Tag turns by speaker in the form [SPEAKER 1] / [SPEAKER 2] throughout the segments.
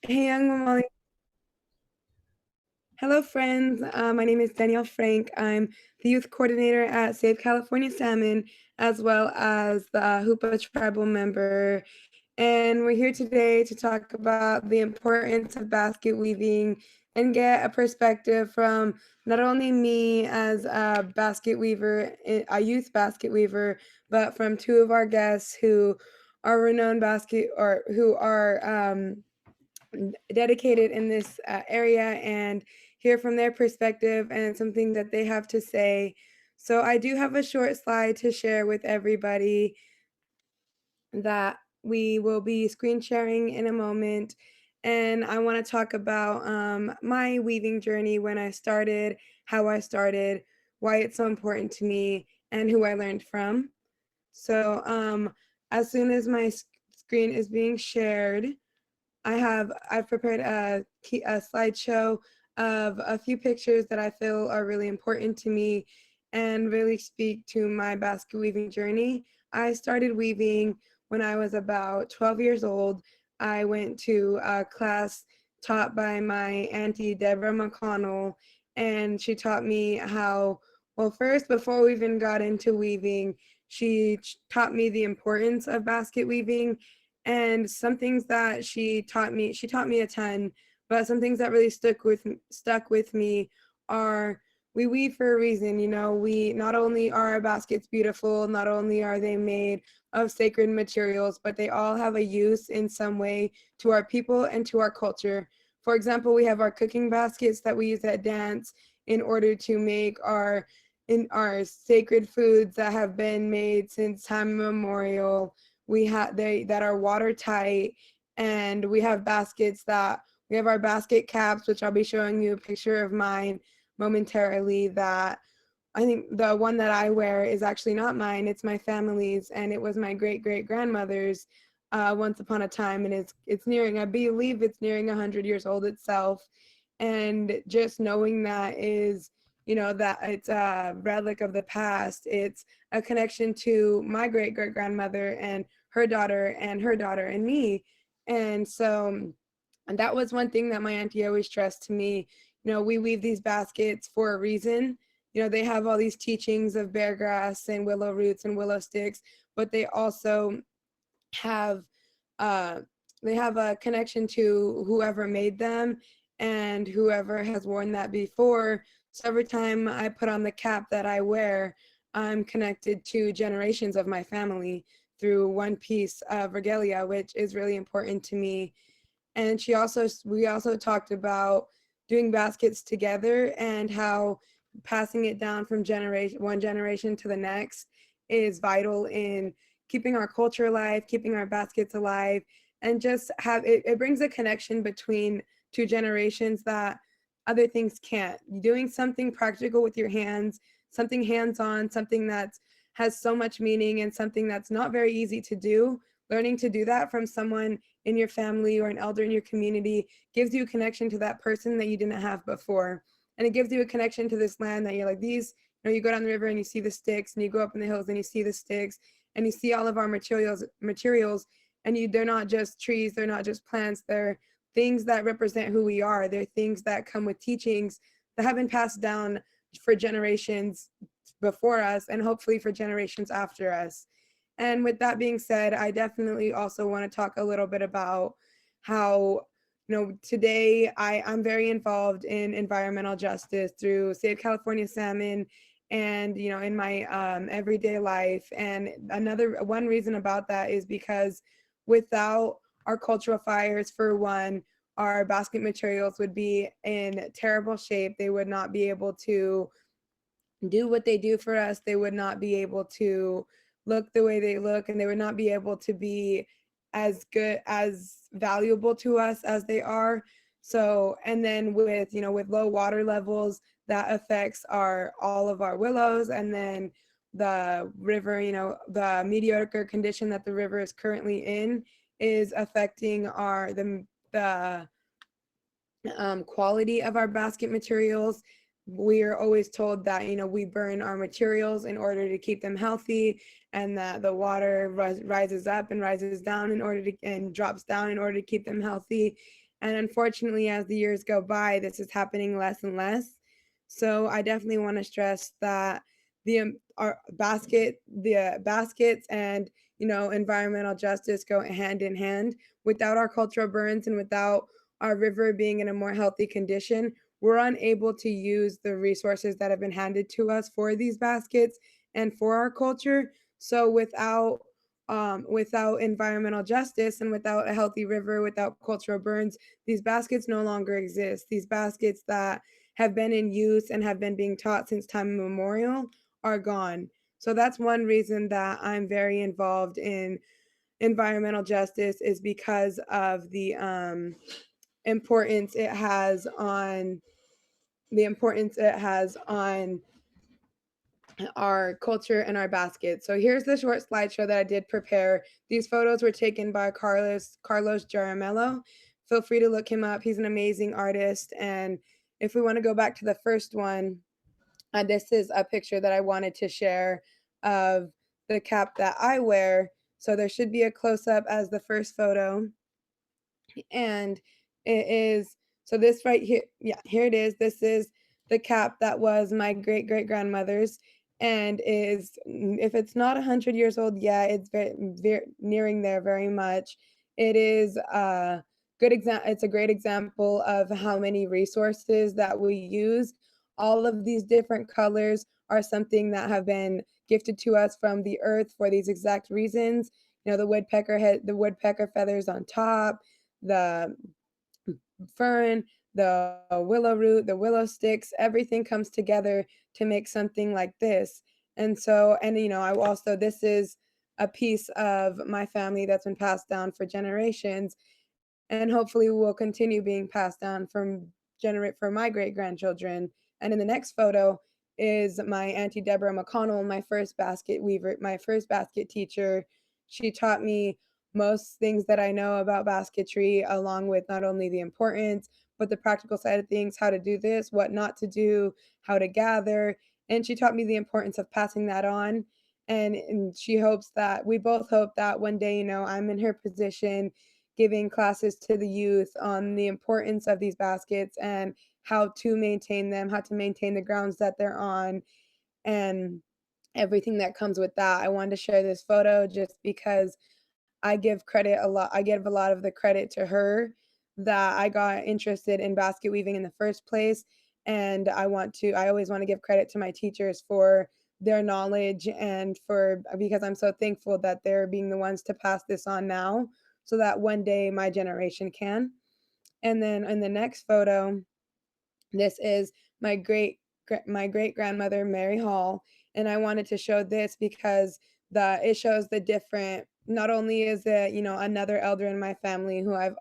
[SPEAKER 1] Hey, young Molly. Hello, friends. My name is Danielle Frank. I'm the youth coordinator at Save California Salmon, as well as the Hoopa tribal member. And we're here today to talk about the importance of basket weaving and get a perspective from not only me as a basket weaver, a youth basket weaver, but from two of our guests who are renowned basket or who are dedicated in this area and hear from their perspective and something that they have to say. So I do have a short slide to share with everybody that we will be screen sharing in a moment. And I want to talk about my weaving journey, when I started, how I started, why it's so important to me, and who I learned from. So as soon as my screen is being shared, I've prepared a slideshow of a few pictures that I feel are really important to me and really speak to my basket weaving journey. I started weaving when I was about 12 years old. I went to a class taught by my auntie, Deborah Mcconnell, and she taught me how, well, first, before we even got into weaving, she taught me the importance of basket weaving. And some things that she taught me a ton, but some things that really stuck with me are, we weave for a reason. You know, we not only are our baskets beautiful, not only are they made of sacred materials, but they all have a use in some way to our people and to our culture. For example, we have our cooking baskets that we use at dance in order to make our sacred foods that have been made since time immemorial. We have they that are watertight, and we have baskets that we have our basket caps, which I'll be showing you a picture of mine momentarily. That I think the one that I wear is actually not mine, it's my family's, and it was my great great grandmother's once upon a time, and it's nearing, I believe it's nearing 100 years old itself. And just knowing that is, you know, that it's a relic of the past. It's a connection to my great great grandmother and her daughter and her daughter and me. And so, and that was one thing that my auntie always stressed to me. You know, we weave these baskets for a reason. You know, they have all these teachings of bear grass and willow roots and willow sticks, but they also have uh, they have a connection to whoever made them and whoever has worn that before. So every time I put on the cap that I wear, I'm connected to generations of my family through one piece of regalia, which is really important to me. And we also talked about doing baskets together and how passing it down from one generation to the next is vital in keeping our culture alive, keeping our baskets alive, and just it brings a connection between two generations that other things can't. Doing something practical with your hands, something hands-on, something that has so much meaning and something that's not very easy to do. Learning to do that from someone in your family or an elder in your community gives you a connection to that person that you didn't have before. And it gives you a connection to this land that you're like, these, you know, you go down the river and you see the sticks, and you go up in the hills and you see the sticks, and you see all of our materials, and they're not just trees, they're not just plants, they're things that represent who we are. They're things that come with teachings that have been passed down for generations before us and hopefully for generations after us. And with that being said, I definitely also want to talk a little bit about how, you know, today I'm very involved in environmental justice through Save California Salmon and, you know, in my everyday life. And one reason about that is because without our cultural fires, for one, our basket materials would be in terrible shape. They would not be able to do what they do for us. They would not be able to look the way they look, and they would not be able to be as good, as valuable to us as they are. So, and then with, you know, with low water levels, that affects all of our willows, and then the river, you know, the mediocre condition that the river is currently in is affecting the quality of our basket materials. We are always told that, you know, we burn our materials in order to keep them healthy, and that the water rises up and rises down in order to, and drops down in order to keep them healthy. And unfortunately, as the years go by, this is happening less and less. So I definitely want to stress that the baskets and environmental justice go hand in hand. Without our cultural burns and without our river being in a more healthy condition, we're unable to use the resources that have been handed to us for these baskets and for our culture. So without environmental justice and without a healthy river, without cultural burns, these baskets no longer exist. These baskets that have been in use and have been being taught since time immemorial are gone. So that's one reason that I'm very involved in environmental justice, is because of importance it has on the importance it has on our culture and our baskets. So here's the short slideshow that I did prepare. These photos were taken by Carlos Jaramello. Feel free to look him up. He's an amazing artist. And if we want to go back to the first one, this is a picture that I wanted to share of the cap that I wear. So there should be a close up as the first photo. And it is, so this right here, yeah, here it is. This is the cap that was my great great grandmother's, and is, if it's not 100 years old, yeah, it's very nearing there very much. It is a good example. It's a great example of how many resources that we use. All of these different colors are something that have been gifted to us from the earth for these exact reasons. The woodpecker feathers on top, the fern, the willow root, the willow sticks, everything comes together to make something like this. And so, and I also, this is a piece of my family that's been passed down for generations, and hopefully will continue being passed down for my great grandchildren. And in the next photo is my Auntie Deborah Mcconnell, my first basket weaver, my first basket teacher. She taught me most things that I know about basketry, along with not only the importance, but the practical side of things, how to do this, what not to do, how to gather. And she taught me the importance of passing that on. And she hopes that we both hope that one day, I'm in her position giving classes to the youth on the importance of these baskets and how to maintain them, how to maintain the grounds that they're on, and everything that comes with that. I wanted to share this photo just because I give a lot of the credit to her, that I got interested in basket weaving in the first place. And I always want to give credit to my teachers for their knowledge, and because I'm so thankful that they're being the ones to pass this on now, so that one day my generation can. And then in the next photo, this is my great grandmother Mary Hall, and I wanted to show this because the it shows the different. Not only is it another elder in my family who I've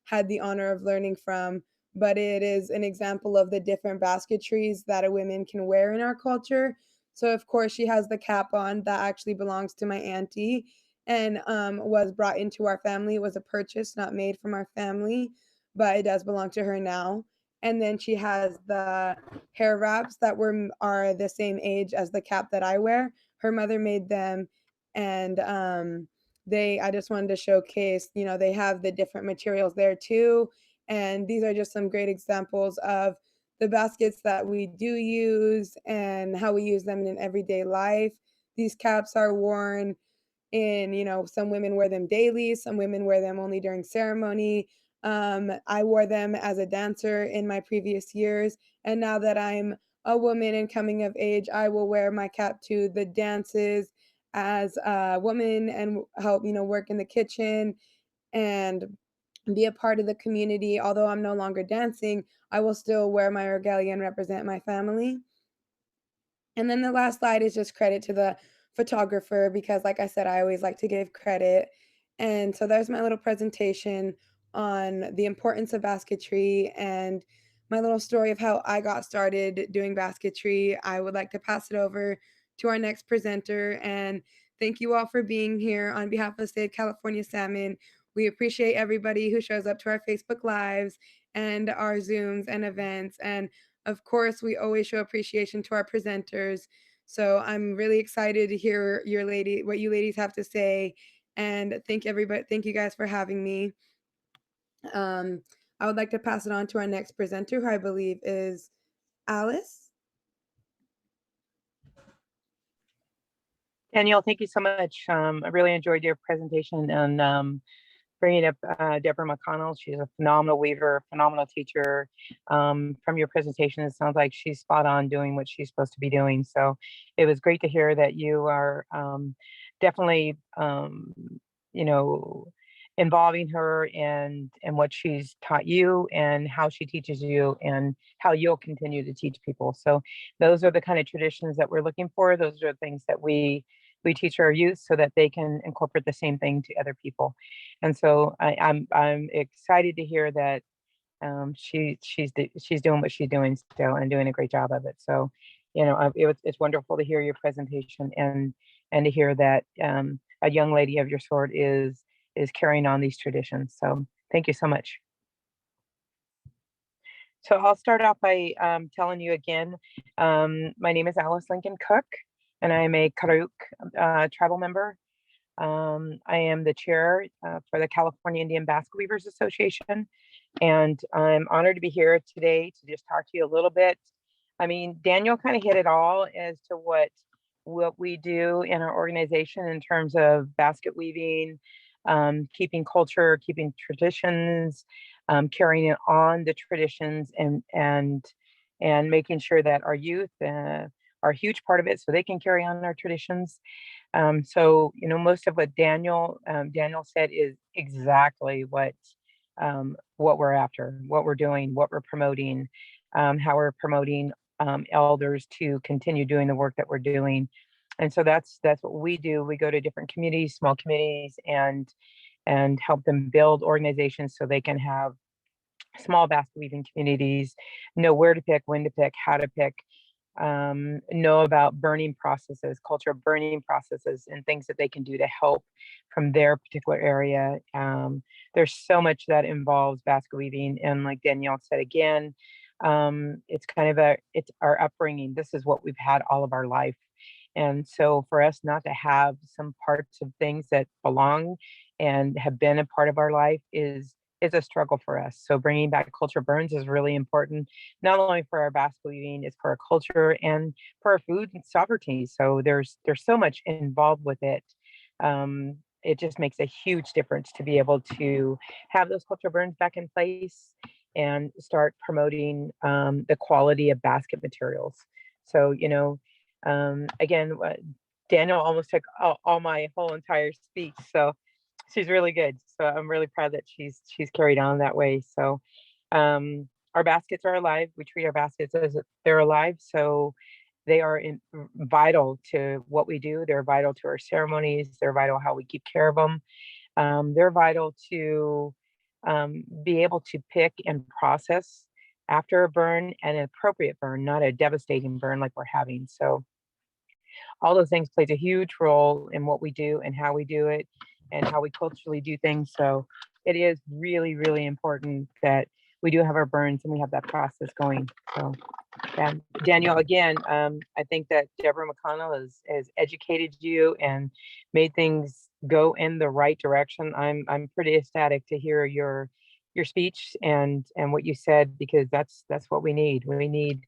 [SPEAKER 1] had the honor of learning from, but it is an example of the different basketries that a woman can wear in our culture. So of course she has the cap on that actually belongs to my auntie, and was brought into our family. It was a purchase, not made from our family, but it does belong to her now. And then she has the hair wraps that are the same age as the cap that I wear. Her mother made them, and I just wanted to showcase, they have the different materials there too. And these are just some great examples of the baskets that we do use and how we use them in everyday life. These caps are worn in, some women wear them daily, some women wear them only during ceremony. I wore them as a dancer in my previous years, and now that I'm a woman and coming of age, I will wear my cap to the dances as a woman and help, work in the kitchen and be a part of the community. Although I'm no longer dancing, I will still wear my regalia and represent my family. And then the last slide is just credit to the photographer, because, like I said, I always like to give credit. And so there's my little presentation on the importance of basketry and my little story of how I got started doing basketry. I would like to pass it over to our next presenter. And thank you all for being here on behalf of the State of California Salmon. We appreciate everybody who shows up to our Facebook Lives and our Zooms and events. And of course, we always show appreciation to our presenters. So I'm really excited to hear what you ladies have to say. And thank you guys for having me. Um, I would like to pass it on to our next presenter, who I believe is Alice.
[SPEAKER 2] Danielle, thank you so much. I really enjoyed your presentation and bringing up Deborah Mcconnell. She's a phenomenal weaver, phenomenal teacher. From your presentation, it sounds like she's spot on doing what she's supposed to be doing. So it was great to hear that you are definitely, you know, involving her and what she's taught you and how she teaches you and how you'll continue to teach people. So those are the kind of traditions that we're looking for. Those are the things that we teach our youth so that they can incorporate the same thing to other people. And so I'm excited to hear that she's doing what she's doing still and doing a great job of it. So, it's wonderful to hear your presentation and to hear that a young lady of your sort is carrying on these traditions. So thank you so much. So I'll start off by telling you again, my name is Alice Lincoln Cook, and I am a Karuk tribal member. I am the chair for the California Indian Basque Weavers Association, and I'm honored to be here today to just talk to you a little bit. I mean, Daniel kind of hit it all as to what we do in our organization in terms of basket weaving, keeping culture, keeping traditions, carrying on the traditions, and making sure that our youth are a huge part of it, so they can carry on our traditions. So, most of what Daniel said is exactly what we're after, what we're doing, what we're promoting, how we're promoting elders to continue doing the work that we're doing. And so that's what we do. We go to different communities, small communities, and help them build organizations so they can have small basket weaving communities, know where to pick, when to pick, how to pick, know about burning processes, culture burning processes, and things that they can do to help from their particular area. There's so much that involves basket weaving, and like Danielle said again, it's it's our upbringing. This is what we've had all of our life. And so for us not to have some parts of things that belong and have been a part of our life is a struggle for us. So bringing back culture burns is really important, not only for our basket weaving, it's for our culture and for our food sovereignty. So there's so much involved with it. It just makes a huge difference to be able to have those culture burns back in place and start promoting the quality of basket materials. So, again, Daniel almost took all my whole entire speech. So she's really good. So I'm really proud that she's carried on that way. So our baskets are alive. We treat our baskets as if they're alive. So they are vital to what we do. They're vital to our ceremonies. They're vital how we keep care of them. They're vital to be able to pick and process after a burn, an appropriate burn, not a devastating burn like we're having. So all those things plays a huge role in what we do and how we do it and how we culturally do things. So it is really, really important that we do have our burns and we have that process going. So Daniel, again, I think that Deborah Mcconnell has educated you and made things go in the right direction. I'm pretty ecstatic to hear your speech and what you said, because that's what we need. We need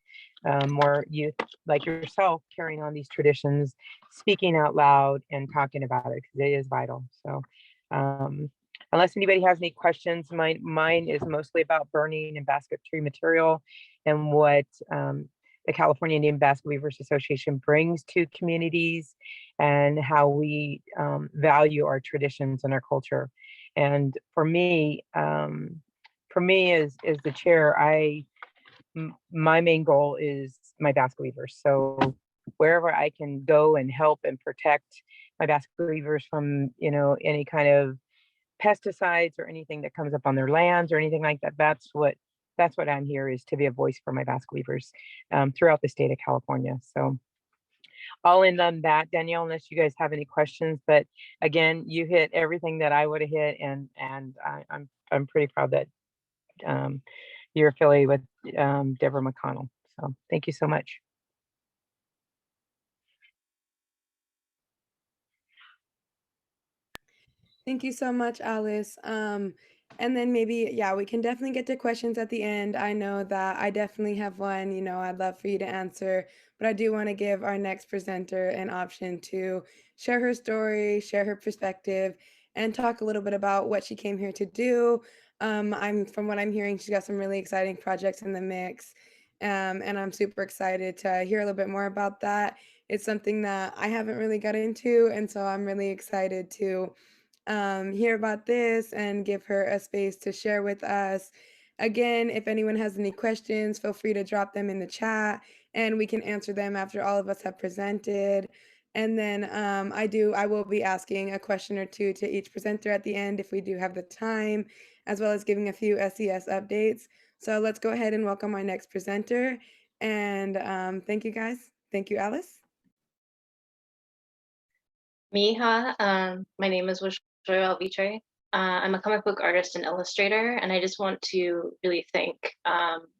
[SPEAKER 2] more youth like yourself carrying on these traditions, speaking out loud and talking about it, because it is vital. So unless anybody has any questions, mine is mostly about burning and basketry material and what the California Indian Basque Weavers Association brings to communities and how we value our traditions and our culture. And for me as the chair, my main goal is my basket weavers. So wherever I can go and help and protect my basket weavers from, any kind of pesticides or anything that comes up on their lands or anything like that, that's what I'm here, is to be a voice for my basket weavers throughout the state of California. So I'll end on that, Danielle, unless you guys have any questions. But again, you hit everything that I would have hit, and I'm pretty proud that you're affiliated with Deborah Mcconnell. So thank you so much.
[SPEAKER 1] Thank you so much, Alice. And then maybe, yeah, we can definitely get to questions at the end. I know that I definitely have one, I'd love for you to answer, but I do want to give our next presenter an option to share her story, share her perspective, and talk a little bit about what she came here to do. From what I'm hearing, she's got some really exciting projects in the mix. And I'm super excited to hear a little bit more about that. It's something that I haven't really got into, and so I'm really excited to hear about this and give her a space to share with us. Again, if anyone has any questions, feel free to drop them in the chat and we can answer them after all of us have presented. And then I will be asking a question or two to each presenter at the end if we do have the time, as well as giving a few SCS updates. So let's go ahead and welcome our next presenter. And thank you guys. Thank you, Alice.
[SPEAKER 3] Miha, my name is Weshoyot Alvitre. I'm a comic book artist and illustrator, and I just want to really thank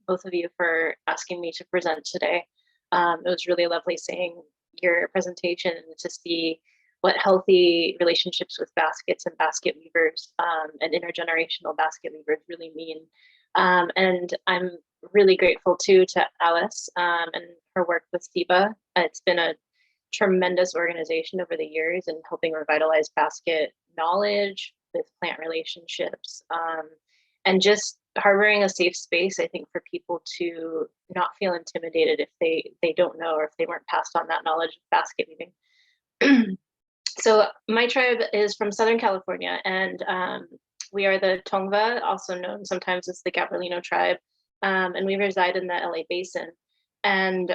[SPEAKER 3] both of you for asking me to present today. It was really lovely seeing your presentation and to see what healthy relationships with baskets and basket weavers and intergenerational basket weavers really mean. And I'm really grateful too to Alice and her work with SIBA. It's been a tremendous organization over the years and helping revitalize basket knowledge with plant relationships and just harboring a safe space, I think, for people to not feel intimidated if they don't know or if they weren't passed on that knowledge of basket weaving. So my tribe is from Southern California, and we are the Tongva, also known sometimes as the Gabrielino tribe, and we reside in the LA Basin. And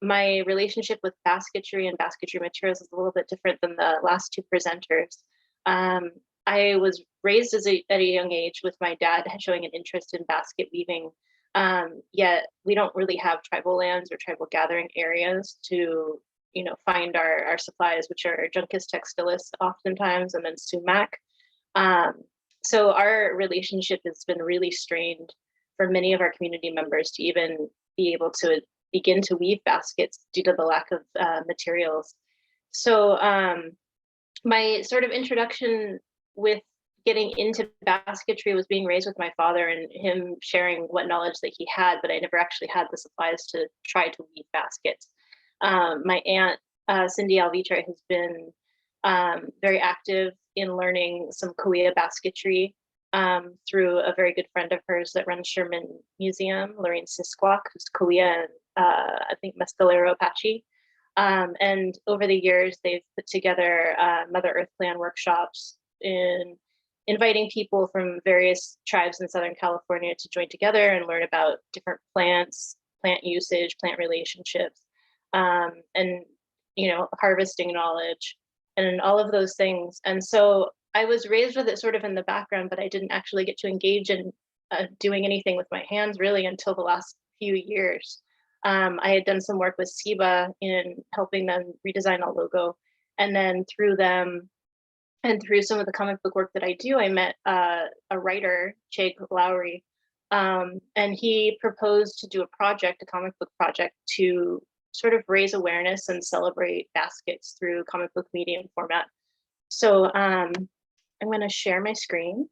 [SPEAKER 3] my relationship with basketry and basketry materials is a little bit different than the last two presenters. I was raised at a young age with my dad showing an interest in basket weaving, yet we don't really have tribal lands or tribal gathering areas to find our supplies, which are Juncus textilis oftentimes, and then sumac. So our relationship has been really strained for many of our community members to even be able to begin to weave baskets due to the lack of materials. So my sort of introduction with getting into basketry was being raised with my father and him sharing what knowledge that he had, but I never actually had the supplies to try to weave baskets. My aunt, Cindy Alvitre, has been very active in learning some Kauai basketry through a very good friend of hers that runs Sherman Museum, Lorraine Sisquak, who's Kauai and I think Mescalero Apache. And over the years, they've put together Mother Earth Plan workshops in inviting people from various tribes in Southern California to join together and learn about different plants, plant usage, plant relationships, and harvesting knowledge and all of those things. And so I was raised with it sort of in the background, but I didn't actually get to engage in doing anything with my hands really until the last few years. I had done some work with SIBA in helping them redesign a logo. And then through them and through some of the comic book work that I do, I met a writer, Lowry, and he proposed to do a comic book project to sort of raise awareness and celebrate baskets through comic book medium format. So I'm going to share my screen.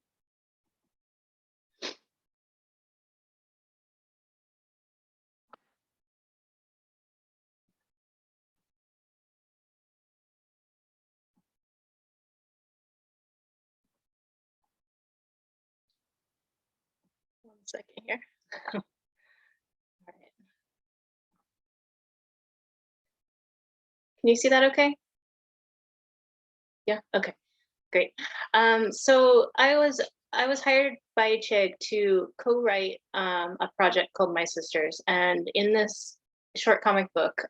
[SPEAKER 3] One second here. All right. Can you see that okay? Yeah, okay, great. So I was hired by Chig to co-write a project called My Sisters, and in this short comic book,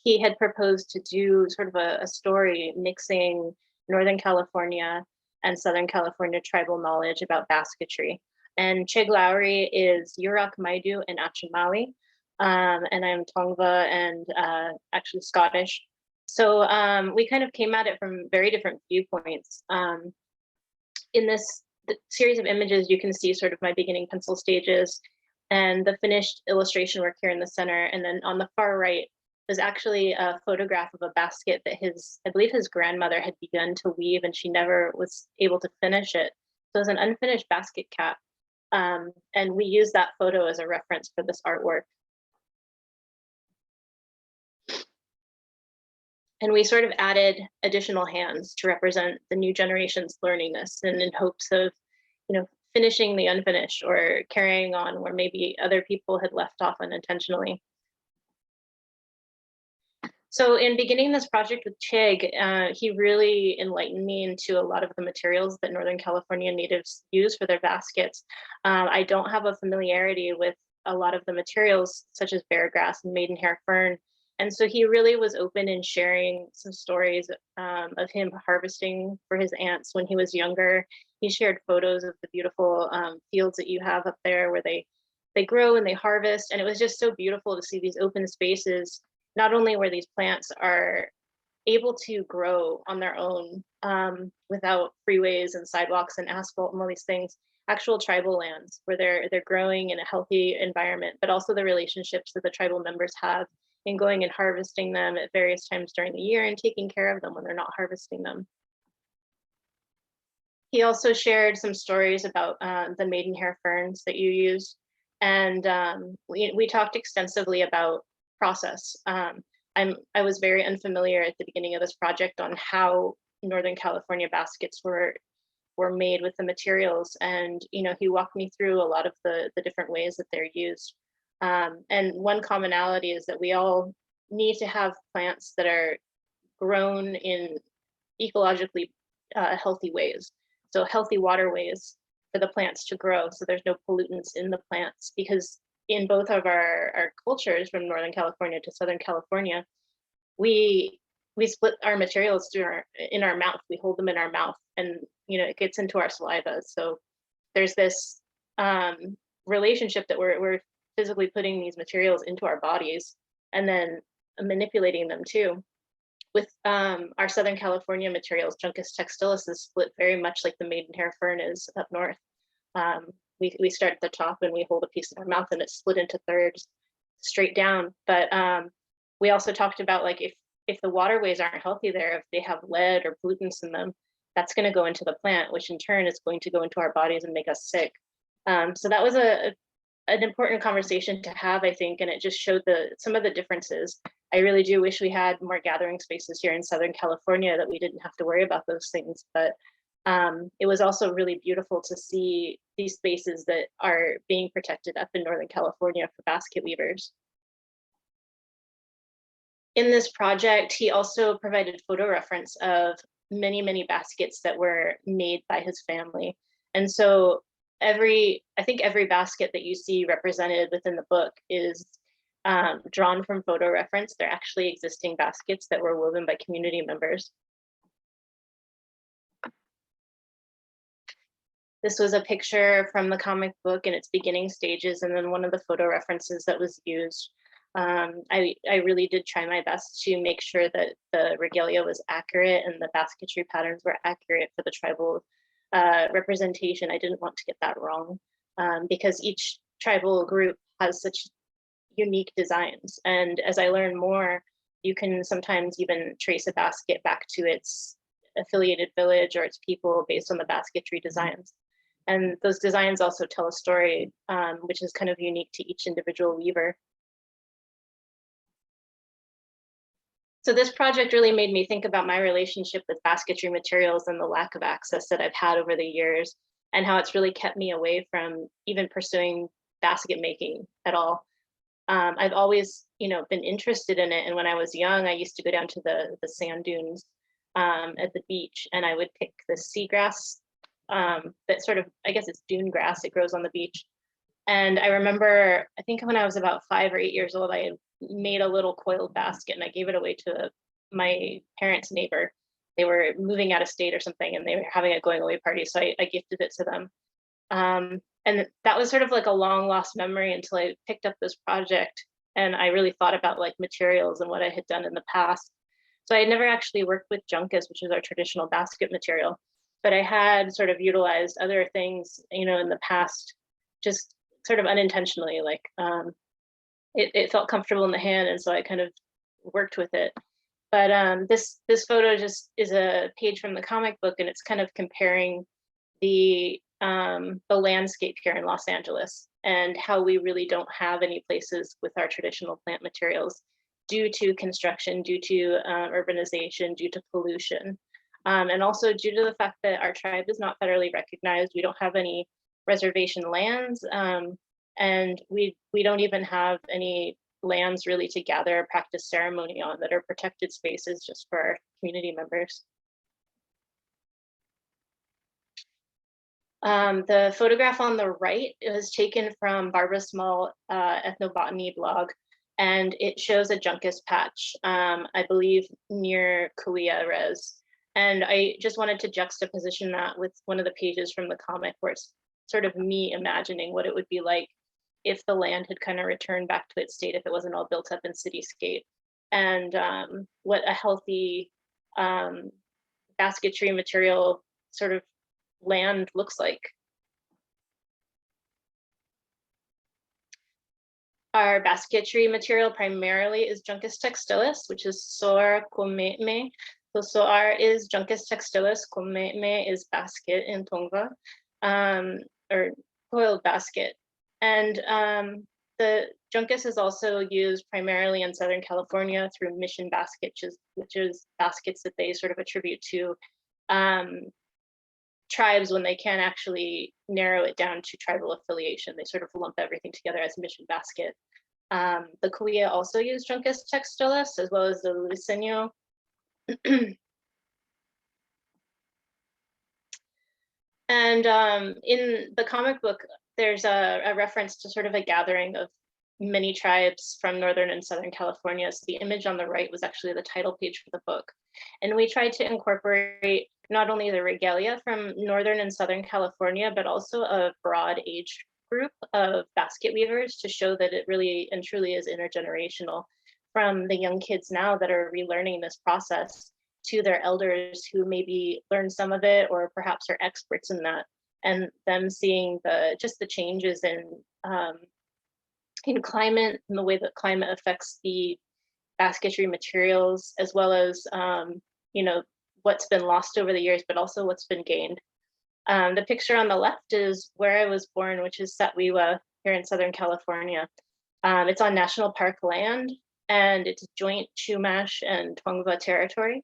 [SPEAKER 3] he had proposed to do sort of a story mixing Northern California and Southern California tribal knowledge about basketry. And Chig Lowry is Yurok Maidu and Achimawi, and I'm Tongva and actually Scottish. So we kind of came at it from very different viewpoints. In this series of images, you can see sort of my beginning pencil stages and the finished illustration work here in the center. And then on the far right, there's actually a photograph of a basket that I believe his grandmother had begun to weave and she never was able to finish it. So it's an unfinished basket cap. And we use that photo as a reference for this artwork. And we sort of added additional hands to represent the new generation's learning this, and in hopes of, finishing the unfinished or carrying on where maybe other people had left off unintentionally. So in beginning this project with Chig, he really enlightened me into a lot of the materials that Northern California natives use for their baskets. I don't have a familiarity with a lot of the materials such as bear grass and maidenhair fern. And so he really was open in sharing some stories of him harvesting for his aunts when he was younger. He shared photos of the beautiful fields that you have up there where they grow and they harvest. And it was just so beautiful to see these open spaces, not only where these plants are able to grow on their own without freeways and sidewalks and asphalt and all these things, actual tribal lands where they're growing in a healthy environment, but also the relationships that the tribal members have in going and harvesting them at various times during the year and taking care of them when they're not harvesting them. He also shared some stories about the maidenhair ferns that you use. And we talked extensively about process. I was very unfamiliar at the beginning of this project on how Northern California baskets were made with the materials. And he walked me through a lot of the different ways that they're used. And one commonality is that we all need to have plants that are grown in ecologically healthy ways. So healthy waterways for the plants to grow, so there's no pollutants in the plants, because in both of our cultures, from Northern California to Southern California, we split our materials in our mouth. We hold them in our mouth, and it gets into our saliva. So there's this relationship that we're physically putting these materials into our bodies and then manipulating them too. With our Southern California materials, Juncus textilis is split very much like the maidenhair fern is up north. We start at the top and we hold a piece in our mouth and it's split into thirds straight down. But we also talked about, like, if the waterways aren't healthy there, if they have lead or pollutants in them, that's going to go into the plant, which in turn is going to go into our bodies and make us sick. So that was an important conversation to have, I think, and it just showed some of the differences. I really do wish we had more gathering spaces here in Southern California that we didn't have to worry about those things, but it was also really beautiful to see these spaces that are being protected up in Northern California for basket weavers. In this project, he also provided photo reference of many, many baskets that were made by his family. And so I think every basket that you see represented within the book is drawn from photo reference. They're actually existing baskets that were woven by community members. This was a picture from the comic book in its beginning stages, and then one of the photo references that was used. I really did try my best to make sure that the regalia was accurate and the basketry patterns were accurate for the tribal representation. I didn't want to get that wrong because each tribal group has such unique designs. And as I learn more, you can sometimes even trace a basket back to its affiliated village or its people based on the basketry designs. And those designs also tell a story, which is kind of unique to each individual weaver. So this project really made me think about my relationship with basketry materials and the lack of access that I've had over the years, and how it's really kept me away from even pursuing basket making at all. I've always, been interested in it. And when I was young, I used to go down to the sand dunes at the beach, and I would pick the seagrass that sort of, I guess it's dune grass, it grows on the beach. And I remember, I think when I was about 5 or 8 years old, I had made a little coiled basket and I gave it away to my parents' neighbor. They were moving out of state or something, and they were having a going away party. So I gifted it to them. And that was sort of like a long lost memory until I picked up this project and I really thought about like materials and what I had done in the past. So I had never actually worked with Juncus, which is our traditional basket material, but I had sort of utilized other things, in the past, just sort of unintentionally, like it felt comfortable in the hand. And so I kind of worked with it. But this photo just is a page from the comic book, and it's kind of comparing the landscape here in Los Angeles and how we really don't have any places with our traditional plant materials due to construction, due to urbanization, due to pollution. And also due to the fact that our tribe is not federally recognized, we don't have any reservation lands, and we don't even have any lands really to gather or practice ceremony on that are protected spaces just for our community members. The photograph on the right was taken from Barbara Small ethnobotany blog, and it shows a Juncus patch, I believe near Kauai Res. And I just wanted to juxtaposition that with one of the pages from the comic where it's sort of me imagining what it would be like if the land had kind of returned back to its state, if it wasn't all built up in cityscape, and what a healthy basketry material sort of land looks like. Our basketry material primarily is Juncus textilis, which is Soar Komeme. So Soar is Juncus textilis, Komeme is basket in Tongva, or coiled basket. And the Juncus is also used primarily in Southern California through mission baskets, which is baskets that they sort of attribute to tribes when they can't actually narrow it down to tribal affiliation. They sort of lump everything together as mission basket. The Kauai also use Juncus textilis as well as the Luisenyo. And in the comic book, there's a reference to sort of a gathering of many tribes from Northern and Southern California. So the image on the right was actually the title page for the book. And we tried to incorporate not only the regalia from Northern and Southern California, but also a broad age group of basket weavers to show that it really and truly is intergenerational, from the young kids now that are relearning this process to their elders who maybe learned some of it or perhaps are experts in that, and them seeing just the changes in climate and the way that climate affects the basketry materials, as well as you know, what's been lost over the years, but also what's been gained. The picture on the left is where I was born, which is Satwiwa here in Southern California. It's on national park land, and it's joint Chumash and Tongva territory.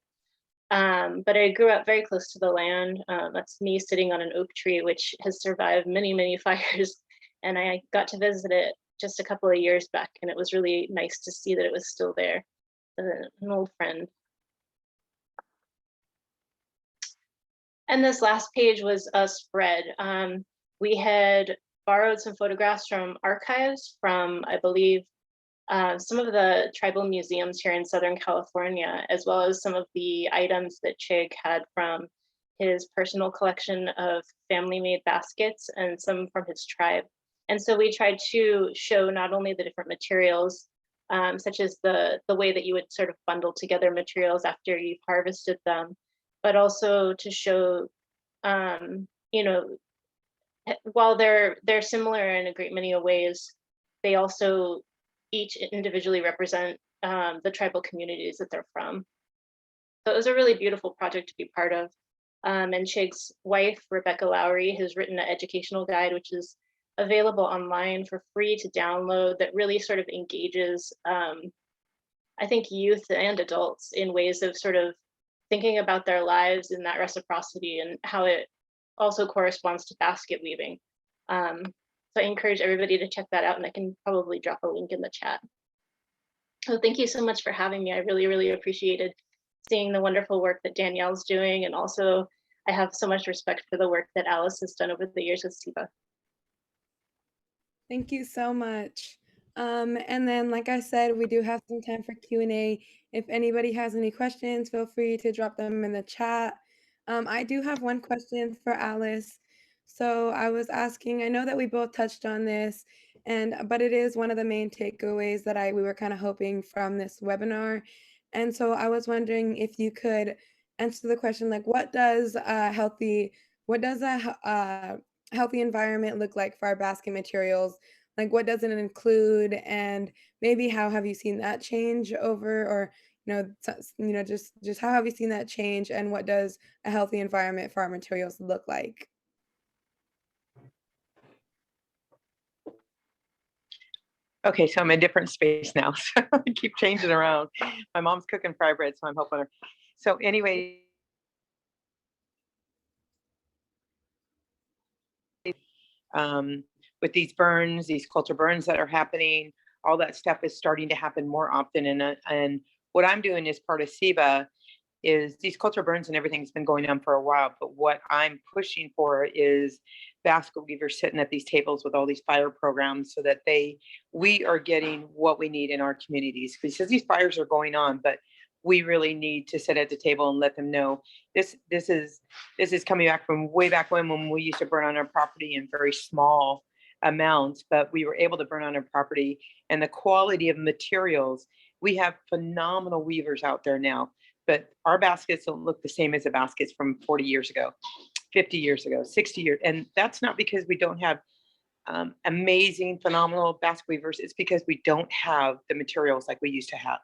[SPEAKER 3] But I grew up very close to the land. That's me sitting on an oak tree, which has survived many, many fires. And I got to visit it just a couple of years back, and it was really nice to see that it was still there. An old friend. And this last page was a spread. We had borrowed some photographs from archives from, I believe, some of the tribal museums here in Southern California, as well as some of the items that Chig had from his personal collection of family-made baskets and some from his tribe. And so we tried to show not only the different materials, such as the way that you would sort of bundle together materials after you've harvested them, but also to show, you know, while they're similar in a great many ways, they also each individually represent the tribal communities that they're from. So it was a really beautiful project to be part of. And Chig's wife, Rebecca Lowry, has written an educational guide, which is available online for free to download, that really sort of engages, I think, youth and adults in ways of sort of thinking about their lives in that reciprocity and how it also corresponds to basket weaving. So I encourage everybody to check that out, and I can probably drop a link in the chat. So thank you so much for having me. I really, really appreciated seeing the wonderful work that Danielle's doing, and also I have so much respect for the work that Alice has done over the years with SIBA.
[SPEAKER 1] Thank you so much. And then, like I said, we do have some time for Q&A. If anybody has any questions, feel free to drop them in the chat. I do have one question for Alice. So I was asking, I know that we both touched on this, but it is one of the main takeaways that we were kind of hoping from this webinar. And so I was wondering if you could answer the question, like, what does a healthy environment look like for our basket materials? Like, what does it include, and maybe how have you seen that change over, or just how have you seen that change, and what does a healthy environment for our materials look like?
[SPEAKER 2] Okay, so I'm in a different space now. So I keep changing around. My mom's cooking fry bread, so I'm helping her. So anyway, with these burns, these culture burns that are happening, all that stuff is starting to happen more often. And what I'm doing as part of SIBA is these culture burns and everything's been going on for a while. But what I'm pushing for is Basque weavers sitting at these tables with all these fire programs so that we are getting what we need in our communities, because these fires are going on, but we really need to sit at the table and let them know this is coming back from way back when we used to burn on our property in very small amounts, but we were able to burn on our property, and the quality of materials. We have phenomenal weavers out there now, but our baskets don't look the same as the baskets from 40 years ago, 50 years ago, 60 years. And that's not because we don't have amazing, phenomenal Basque weavers. It's because we don't have the materials like we used to have.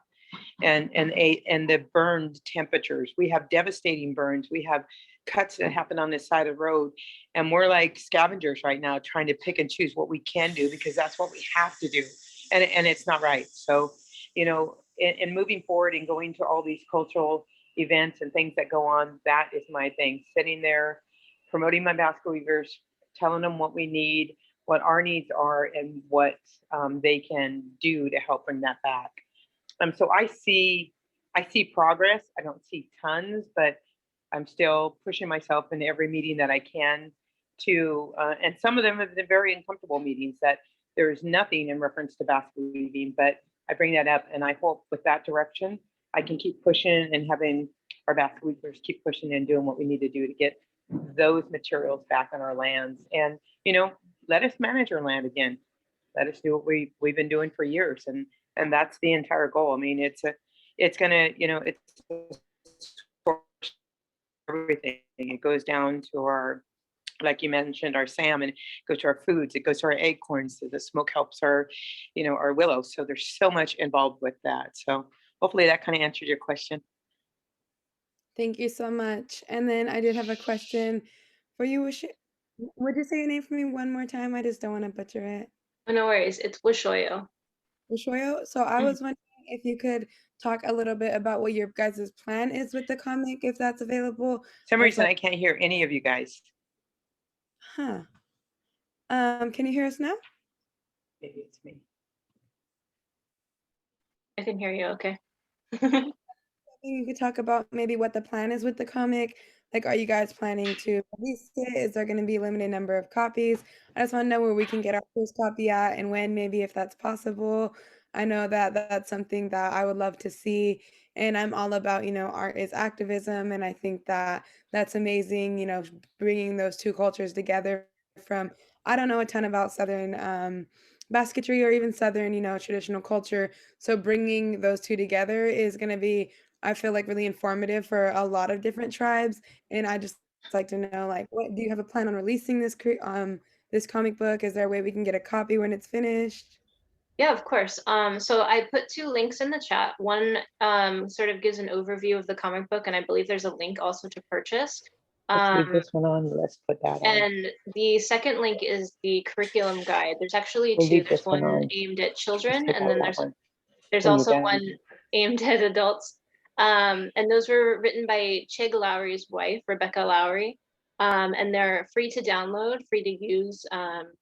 [SPEAKER 2] And the burned temperatures. We have devastating burns. We have cuts that happen on this side of the road. And we're like scavengers right now trying to pick and choose what we can do because that's what we have to do. And it's not right. So, in moving forward and going to all these cultural events and things that go on, that is my thing. Sitting there, promoting my Basque weavers, telling them what we need, what our needs are, and what they can do to help bring that back. So I see progress. I don't see tons, but I'm still pushing myself in every meeting that I can to, and some of them have been very uncomfortable meetings that there is nothing in reference to Basque weaving, but I bring that up, and I hope with that direction, I can keep pushing and having our Basque weavers keep pushing and doing what we need to do to get those materials back on our lands. And, let us manage our land again. Let us do what we've been doing for years. And that's the entire goal. I mean, it's everything. It goes down to our, like you mentioned, our salmon, it goes to our foods, it goes to our acorns, so the smoke helps our, our willows. So there's so much involved with that. So hopefully that kind of answered your question.
[SPEAKER 1] Thank you so much. And then I did have a question for you. Would you say your name for me one more time? I just don't want to butcher it.
[SPEAKER 3] Oh, no worries. It's Weshoyot.
[SPEAKER 1] Weshoyot. So I was wondering if you could talk a little bit about what your guys' plan is with the comic, if that's available.
[SPEAKER 2] For some reason, I can't hear any of you guys.
[SPEAKER 1] Huh. Can you hear us now?
[SPEAKER 2] Maybe it's me.
[SPEAKER 3] I can hear you. Okay.
[SPEAKER 1] You could talk about maybe what the plan is with the comic. Like, are you guys planning to release it? Is there going to be a limited number of copies? I just want to know where we can get our first copy at and when, maybe if that's possible. I know that that's something that I would love to see. And I'm all about, art is activism. And I think that that's amazing, bringing those two cultures together from, I don't know a ton about Southern basketry or even Southern, traditional culture. So bringing those two together is going to be, I feel like, really informative for a lot of different tribes. And I just like to know, like, what do you have a plan on releasing this comic book? Is there a way we can get a copy when it's finished?
[SPEAKER 3] Yeah, of course. So I put two links in the chat. One sort of gives an overview of the comic book, and I believe there's a link also to purchase.
[SPEAKER 2] Let's leave this one on. Let's put that on.
[SPEAKER 3] And the second link is the curriculum guide. There's actually two. There's one aimed at children, and then there's also one aimed at adults. And those were written by Chig Lowry's wife, Rebecca Lowry. And they're free to download, free to use.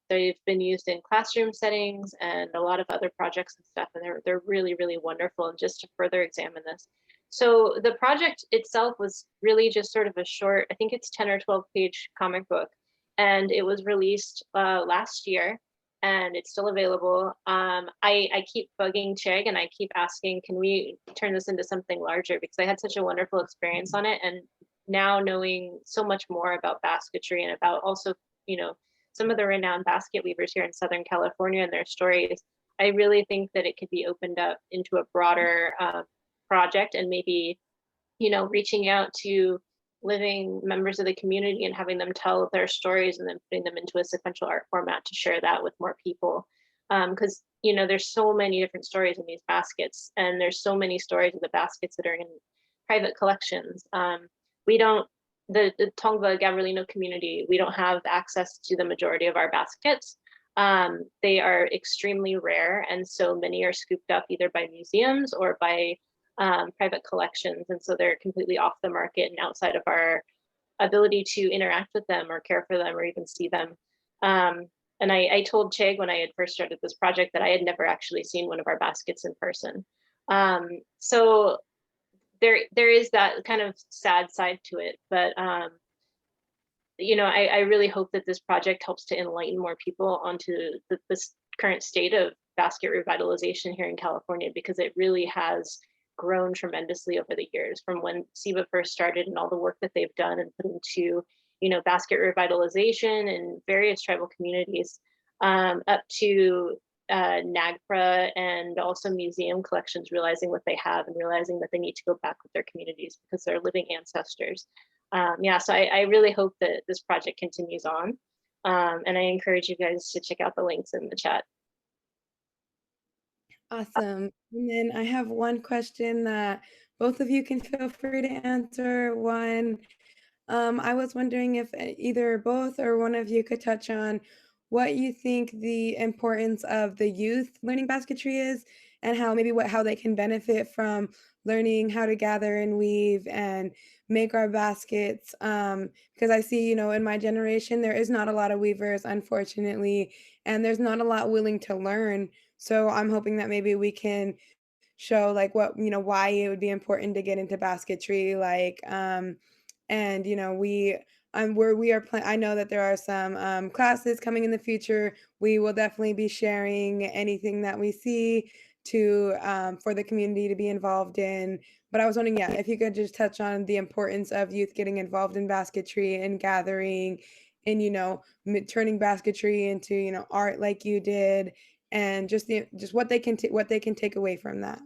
[SPEAKER 3] They've been used in classroom settings and a lot of other projects and stuff. And they're really, really wonderful. And just to further examine this. So the project itself was really just sort of a short, I think it's 10 or 12 page comic book. And it was released last year. And it's still available. I keep bugging Chig and I keep asking, can we turn this into something larger? Because I had such a wonderful experience on it. And now knowing so much more about basketry and about also, some of the renowned basket weavers here in Southern California and their stories, I really think that it could be opened up into a broader project and maybe, reaching out to living members of the community and having them tell their stories and then putting them into a sequential art format to share that with more people. Because, there's so many different stories in these baskets, and there's so many stories of the baskets that are in private collections. We don't, the Tongva Gabrielino community, we don't have access to the majority of our baskets. They are extremely rare, and so many are scooped up either by museums or by private collections, and so they're completely off the market and outside of our ability to interact with them or care for them or even see them. And I told Chig when I had first started this project that I had never actually seen one of our baskets in person. So there is that kind of sad side to it, but you know, I really hope that this project helps to enlighten more people onto this current state of basket revitalization here in California, because it really has grown tremendously over the years, from when SIVA first started and all the work that they've done and put into, you know, basket revitalization in various tribal communities, up to NAGPRA and also museum collections realizing what they have and realizing that they need to go back with their communities because they're living ancestors. Yeah, so I really hope that this project continues on. And I encourage you guys to check out the links in the chat.
[SPEAKER 1] Awesome. And then I have one question that both of you can feel free to answer. One, I was wondering if either both or one of you could touch on what you think the importance of the youth learning basketry is, and how maybe how they can benefit from learning how to gather and weave and make our baskets. Because I see, you know, in my generation, there is not a lot of weavers, unfortunately, and there's not a lot willing to learn. So I'm hoping that maybe we can show like what, you know, why it would be important to get into basketry, like and you know, I know that there are some classes coming in the future. We will definitely be sharing anything that we see to for the community to be involved in. But I was wondering, yeah, if you could just touch on the importance of youth getting involved in basketry and gathering, and, you know, turning basketry into, you know, art like you did, and just what they can take away from that.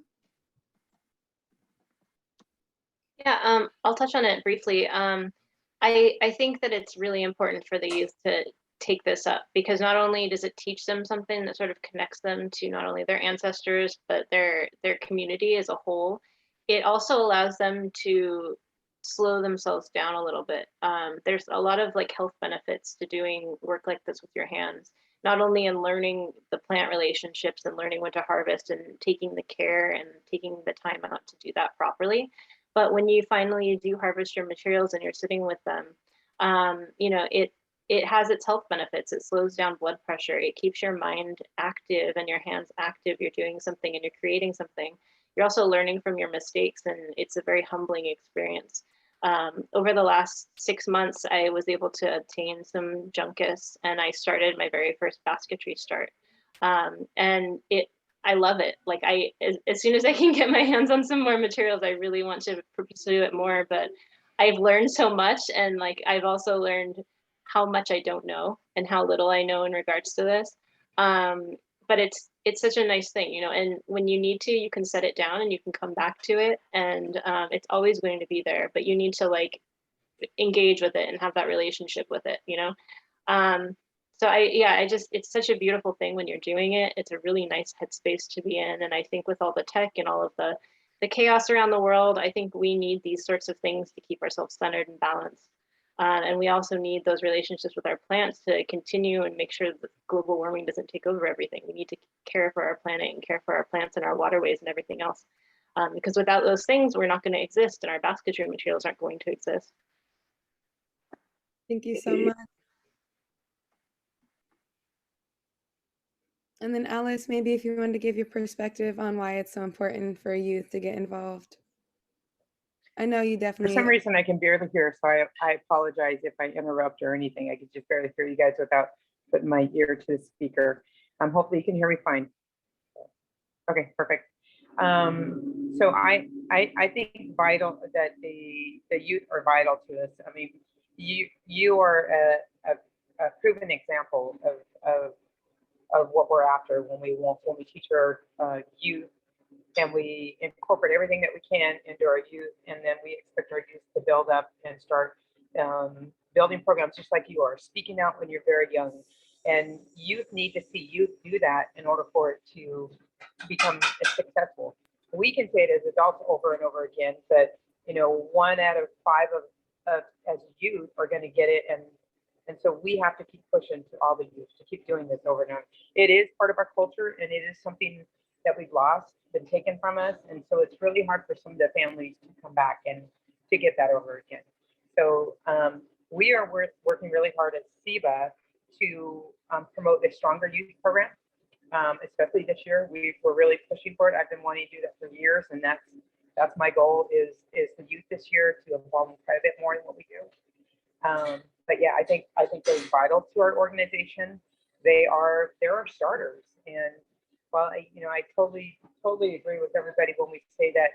[SPEAKER 3] Yeah, I'll touch on it briefly. I think that it's really important for the youth to take this up, because not only does it teach them something that sort of connects them to not only their ancestors, but their community as a whole, it also allows them to slow themselves down a little bit. There's a lot of like health benefits to doing work like this with your hands, not only in learning the plant relationships and learning when to harvest and taking the care and taking the time out to do that properly, but when you finally do harvest your materials and you're sitting with them, you know, it has its health benefits. It slows down blood pressure. It keeps your mind active and your hands active. You're doing something and you're creating something. You're also learning from your mistakes, and it's a very humbling experience. Over the last 6 months, I was able to obtain some junkus, and I started my very first basketry start. And I love it. Like as soon as I can get my hands on some more materials, I really want to pursue it more. But I've learned so much, and like I've also learned how much I don't know and how little I know in regards to this. But it's such a nice thing, you know. And when you need to, you can set it down and you can come back to it, and it's always going to be there. But you need to like engage with it and have that relationship with it, you know. So I just, it's such a beautiful thing when you're doing it. It's a really nice headspace to be in. And I think with all the tech and all of the chaos around the world, I think we need these sorts of things to keep ourselves centered and balanced. And we also need those relationships with our plants to continue and make sure that global warming doesn't take over everything. We need to care for our planet and care for our plants and our waterways and everything else. Because without those things, we're not going to exist, and our basketry materials aren't going to exist.
[SPEAKER 1] Thank you so much. And then Alice, maybe if you wanted to give your perspective on why it's so important for youth to get involved. I know you definitely.
[SPEAKER 2] For some reason, I can barely hear, so I apologize if I interrupt or anything. I can just barely hear you guys without putting my ear to the speaker. Hopefully you can hear me fine. Okay, perfect. So I think vital that the youth are vital to us. I mean, you are a proven example of what we're after when we teach our youth, and we incorporate everything that we can into our youth, and then we expect our youth to build up and start building programs just like you are, speaking out when you're very young. And youth need to see youth do that in order for it to become successful. We can say it as adults over and over again, but you know, 1 out of 5 of as youth are going to get it, and And so we have to keep pushing to all the youth to keep doing this over and over. It is part of our culture, and it is something that we've lost, been taken from us. And so it's really hard for some of the families to come back and to get that over again. So we are working really hard at SEBA to promote the Stronger Youth program, especially this year. We're really pushing for it. I've been wanting to do that for years, and that's my goal is the youth this year to involve them quite a bit more than what we do. But yeah, I think they're vital to our organization. They're our starters. And while I totally agree with everybody when we say that,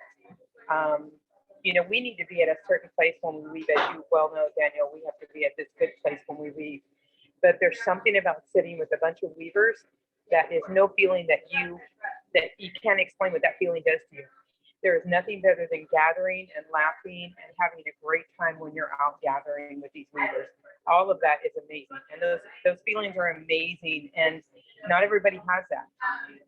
[SPEAKER 2] we need to be at a certain place when we leave. As you well know, Danielle, we have to be at this good place when we leave. But there's something about sitting with a bunch of weavers that is no feeling that you can't explain what that feeling does to you. There is nothing better than gathering and laughing and having a great time when you're out gathering with these weavers. All of that is amazing, and those feelings are amazing, and not everybody has that,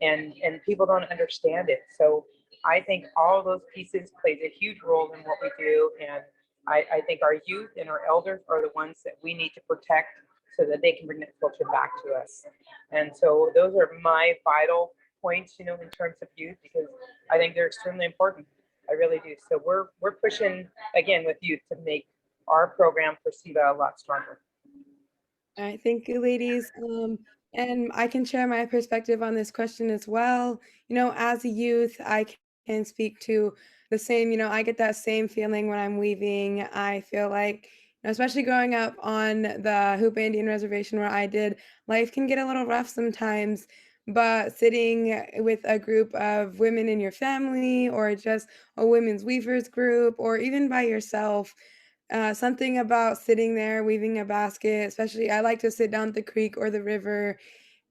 [SPEAKER 2] and people don't understand it. So I think all those pieces plays a huge role in what we do, and I think our youth and our elders are the ones that we need to protect so that they can bring that culture back to us. And so those are my vital points, in terms of youth, because I think they're extremely important. I really do. So we're pushing again with youth to make our program for SEBA a lot stronger.
[SPEAKER 1] All right, thank you, ladies. And I can share my perspective on this question as well. As a youth, I can speak to the same, I get that same feeling when I'm weaving. I feel like, especially growing up on the Hoop Indian Reservation where I did, life can get a little rough sometimes. But sitting with a group of women in your family, or just a women's weavers group, or even by yourself, something about sitting there weaving a basket, especially I like to sit down at the creek or the river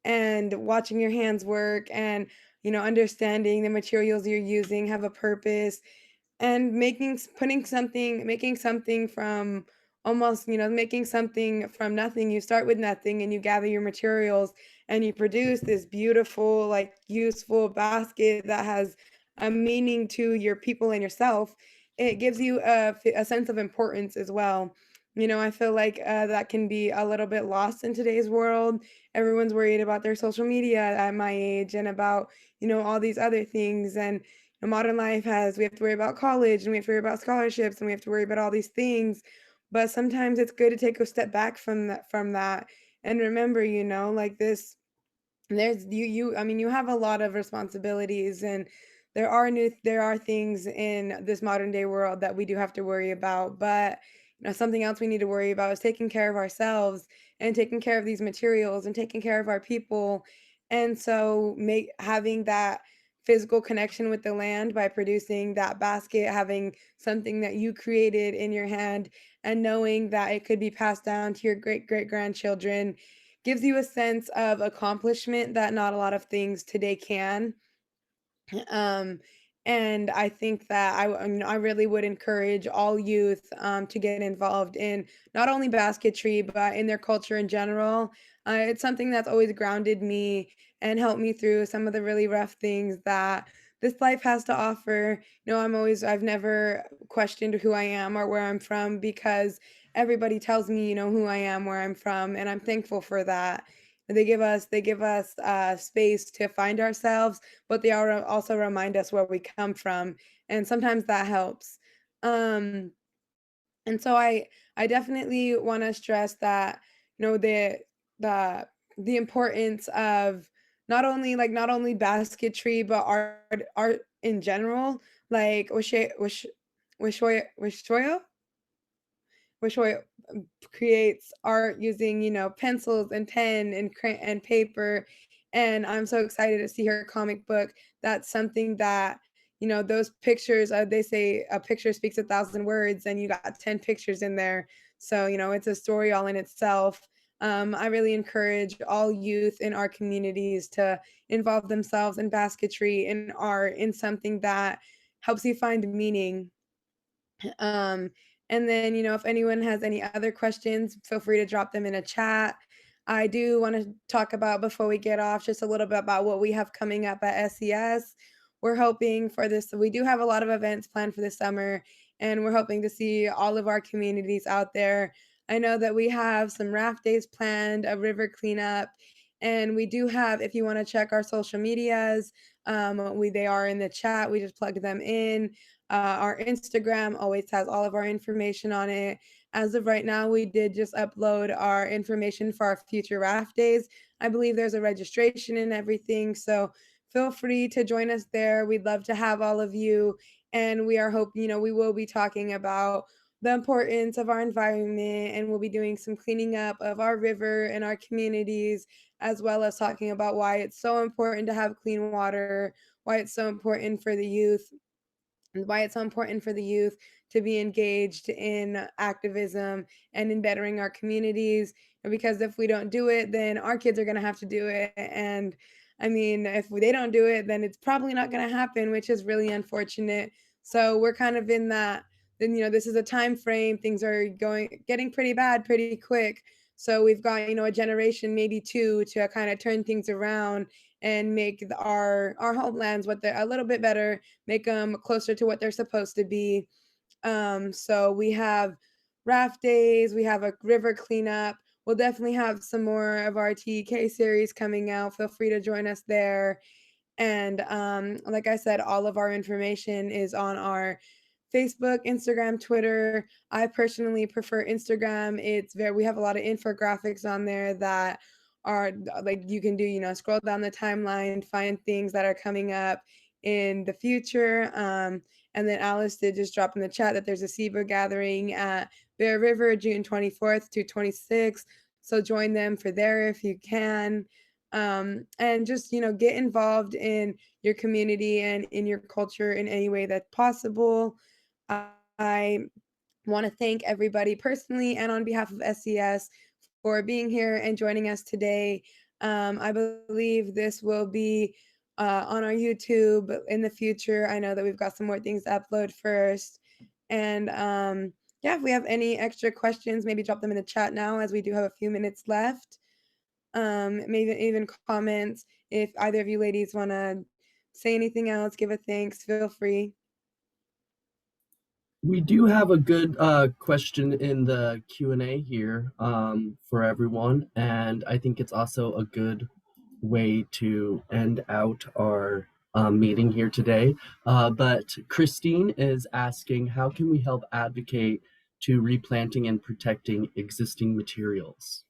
[SPEAKER 1] and watching your hands work, and understanding the materials you're using have a purpose, and making something from almost, making something from nothing. You start with nothing and you gather your materials and you produce this beautiful, like, useful basket that has a meaning to your people and yourself. It gives you a sense of importance as well. I feel like that can be a little bit lost in today's world. Everyone's worried about their social media at my age, and about all these other things. And modern life we have to worry about college, and we have to worry about scholarships, and we have to worry about all these things. But sometimes it's good to take a step back from that and remember, like this, there's I mean, you have a lot of responsibilities, and there are things in this modern day world that we do have to worry about. But something else we need to worry about is taking care of ourselves, and taking care of these materials, and taking care of our people. And so having that physical connection with the land by producing that basket, having something that you created in your hand, and knowing that it could be passed down to your great great grandchildren, gives you a sense of accomplishment that not a lot of things today can. Um, and I think that I really would encourage all youth to get involved in not only basketry, but in their culture in general. It's something that's always grounded me and helped me through some of the really rough things that this life has to offer. I've never questioned who I am or where I'm from, because everybody tells me, who I am, where I'm from, and I'm thankful for that. They give us space to find ourselves, but they also remind us where we come from, and sometimes that helps. Um, and so I definitely want to stress that, the the importance of not only basketry, but art in general, like Weshoyot Weshoyot creates art using, pencils and pen and and paper. And I'm so excited to see her comic book. That's something that, those pictures, they say a picture speaks 1,000 words, and you got 10 pictures in there. So, it's a story all in itself. I really encourage all youth in our communities to involve themselves in basketry and art, in something that helps you find meaning. Um, and then, if anyone has any other questions, feel free to drop them in a chat. I do want to talk about, before we get off, just a little bit about what we have coming up at SCS. We're hoping for this. We do have a lot of events planned for this summer, and we're hoping to see all of our communities out there. I know that we have some raft days planned, a river cleanup, and we do have, if you want to check our social medias, they are in the chat. We just plugged them in. Our Instagram always has all of our information on it. As of right now, we did just upload our information for our future raft days. I believe there's a registration and everything, so feel free to join us there. We'd love to have all of you, and we are hoping, we will be talking about the importance of our environment, and we'll be doing some cleaning up of our river and our communities, as well as talking about why it's so important to have clean water, why it's so important for the youth, and why it's so important for the youth to be engaged in activism and in bettering our communities. And because if we don't do it, then our kids are going to have to do it. And I mean, if they don't do it, then it's probably not going to happen, which is really unfortunate. So we're kind of in that, then, this is a time frame. Things are getting pretty bad pretty quick. So we've got, a generation, maybe two, to kind of turn things around and make our homelands what they're a little bit better, make them closer to what they're supposed to be. So we have raft days, we have a river cleanup. We'll definitely have some more of our TEK series coming out. Feel free to join us there. And like I said, all of our information is on our Facebook, Instagram, Twitter. I personally prefer Instagram. We have a lot of infographics on there that are like you can do, scroll down the timeline, find things that are coming up in the future. And then Alice did just drop in the chat that there's a SIBA gathering at Bear River, June 24th to 26th. So join them for there if you can. And just, get involved in your community and in your culture in any way that's possible. I want to thank everybody personally and on behalf of SCS for being here and joining us today. I believe this will be on our YouTube in the future. I know that we've got some more things to upload first. And yeah, if we have any extra questions, maybe drop them in the chat now, as we do have a few minutes left. Maybe even comments. If either of you ladies want to say anything else, give a thanks, feel free.
[SPEAKER 4] We do have a good question in the Q&A here for everyone, and I think it's also a good way to end out our meeting here today. But Christine is asking, how can we help advocate to replanting and protecting existing materials?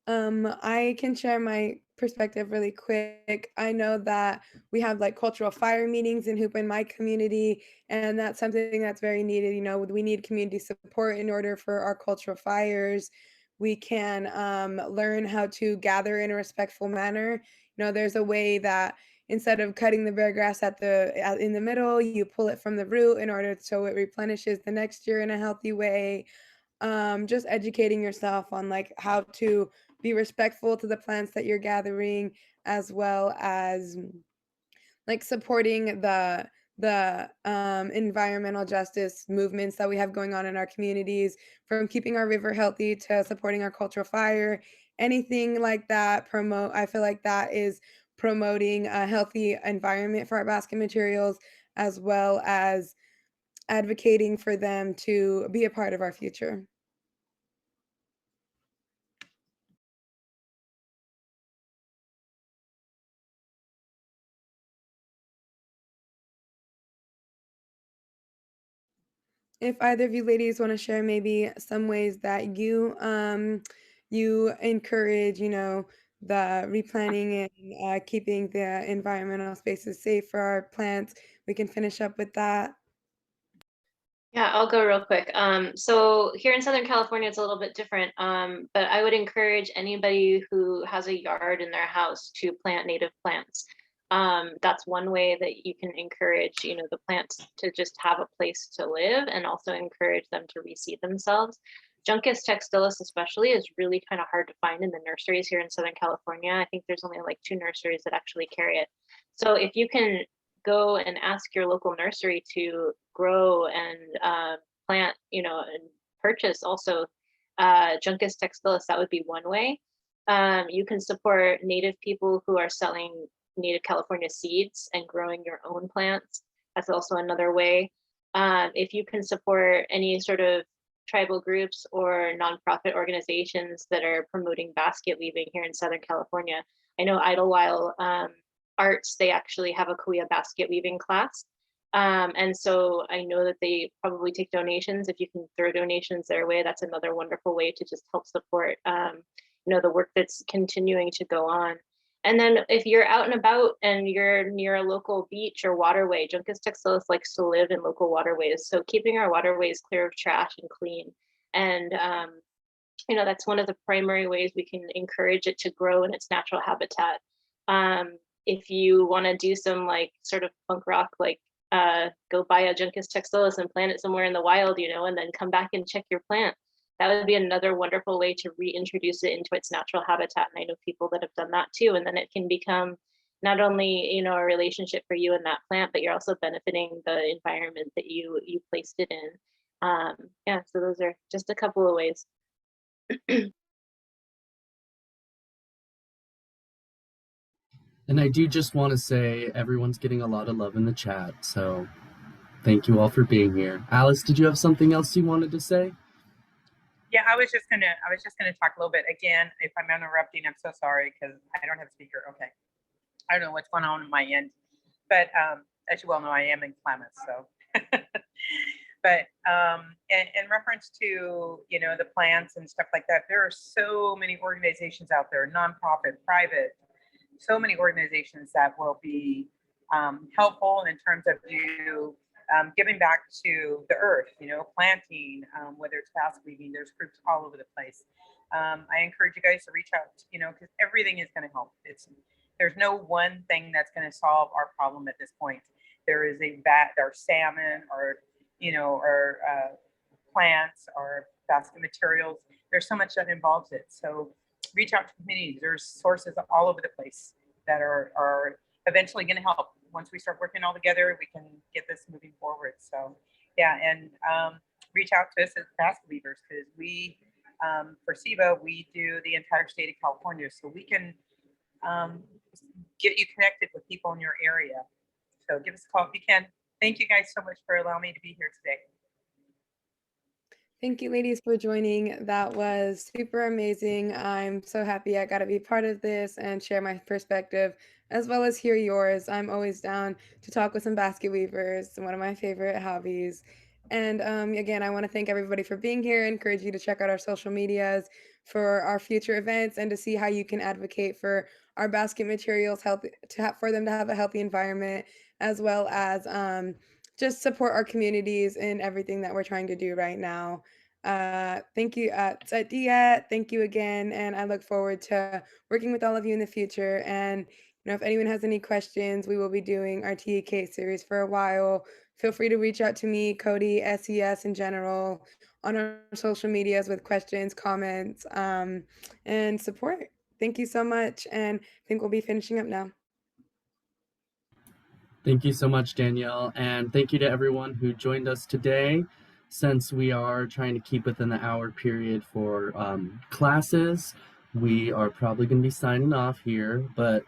[SPEAKER 1] I can share my perspective really quick. I know that we have like cultural fire meetings in Hoop in my community, and that's something that's very needed. We need community support in order for our cultural fires. We can learn how to gather in a respectful manner. There's a way that instead of cutting the bare grass in the middle, you pull it from the root in order so it replenishes the next year in a healthy way. Just educating yourself on like how to be respectful to the plants that you're gathering, as well as like supporting the environmental justice movements that we have going on in our communities, from keeping our river healthy to supporting our cultural fire, anything like that. I feel like that is promoting a healthy environment for our basket materials, as well as advocating for them to be a part of our future. If either of you ladies want to share maybe some ways that you encourage, the replanting and keeping the environmental spaces safe for our plants, we can finish up with that.
[SPEAKER 3] Yeah, I'll go real quick. So here in Southern California, it's a little bit different, but I would encourage anybody who has a yard in their house to plant native plants. That's one way that you can encourage, the plants to just have a place to live, and also encourage them to reseed themselves. Juncus textilis especially is really kind of hard to find in the nurseries here in Southern California. I think there's only like 2 nurseries that actually carry it. So if you can go and ask your local nursery to grow and plant, and purchase also Juncus textilis, that would be one way. You can support native people who are selling native California seeds and growing your own plants. That's also another way. If you can support any sort of tribal groups or nonprofit organizations that are promoting basket weaving here in Southern California. I know Idlewild Arts, they actually have a Kuya basket weaving class. And so I know that they probably take donations. If you can throw donations their way, that's another wonderful way to just help support, the work that's continuing to go on. And then if you're out and about and you're near a local beach or waterway, Juncus Textiles likes to live in local waterways. So keeping our waterways clear of trash and clean. And, that's one of the primary ways we can encourage it to grow in its natural habitat. If you want to do some like sort of punk rock, like go buy a Juncus Textilis and plant it somewhere in the wild, and then come back and check your plant. That would be another wonderful way to reintroduce it into its natural habitat. And I know people that have done that too. And then it can become not only, a relationship for you and that plant, but you're also benefiting the environment that you placed it in. So those are just a couple of ways.
[SPEAKER 4] And I do just want to say everyone's getting a lot of love in the chat, so thank you all for being here. Alice, did you have something else you wanted to say?
[SPEAKER 2] Yeah, I was just gonna talk a little bit again. If I'm interrupting, I'm so sorry because I don't have a speaker. Okay, I don't know what's going on my end, but as you well know, I am in Klamath, so. But in reference to the plants and stuff like that, there are so many organizations out there, nonprofit, private, so many organizations that will be helpful in terms of you giving back to the earth, planting, whether it's basket weaving, there's groups all over the place. I encourage you guys to reach out, because everything is going to help. There's no one thing that's going to solve our problem at this point. There is our salmon, or plants, or basket materials. There's so much that involves it. So reach out to communities. There's sources all over the place that are eventually going to help. Once we start working all together, we can get this moving forward. So yeah, and reach out to us as basket weavers, because we, for SEBA, we do the entire state of California. So we can get you connected with people in your area. So give us a call if you can. Thank you guys so much for allowing me to be here today.
[SPEAKER 1] Thank you, ladies, for joining. That was super amazing. I'm so happy I got to be part of this and share my perspective, as well as hear yours. I'm always down to talk with some basket weavers, one of my favorite hobbies. And again, I want to thank everybody for being here. Encourage you to check out our social medias for our future events and to see how you can advocate for our basket materials, for them to have a healthy environment, as well as just support our communities in everything that we're trying to do right now. Thank you, Tzadiat. Thank you again. And I look forward to working with all of you in the future. And if anyone has any questions, we will be doing our TEK series for a while. Feel free to reach out to me, Cody, SCS in general, on our social medias with questions, comments, and support. Thank you so much. And I think we'll be finishing up now.
[SPEAKER 4] Thank you so much, Danielle, and thank you to everyone who joined us today. Since we are trying to keep within the hour period for classes, we are probably going to be signing off here, but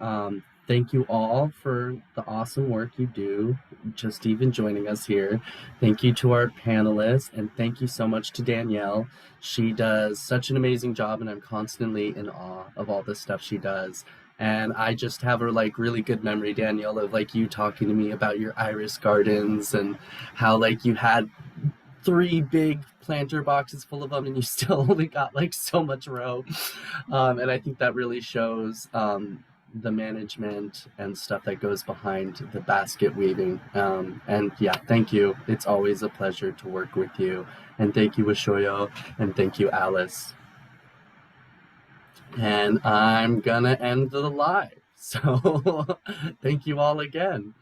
[SPEAKER 4] thank you all for the awesome work you do, just even joining us here. Thank you to our panelists, and thank you so much to Danielle. She does such an amazing job, and I'm constantly in awe of all the stuff she does. And I just have a really good memory, Danielle, of you talking to me about your iris gardens and how you had 3 big planter boxes full of them and you still only got so much row. And I think that really shows the management and stuff that goes behind the basket weaving. And yeah, thank you. It's always a pleasure to work with you. And thank you, Weshoyot, and thank you, Alice. And I'm gonna end the live. So thank you all again.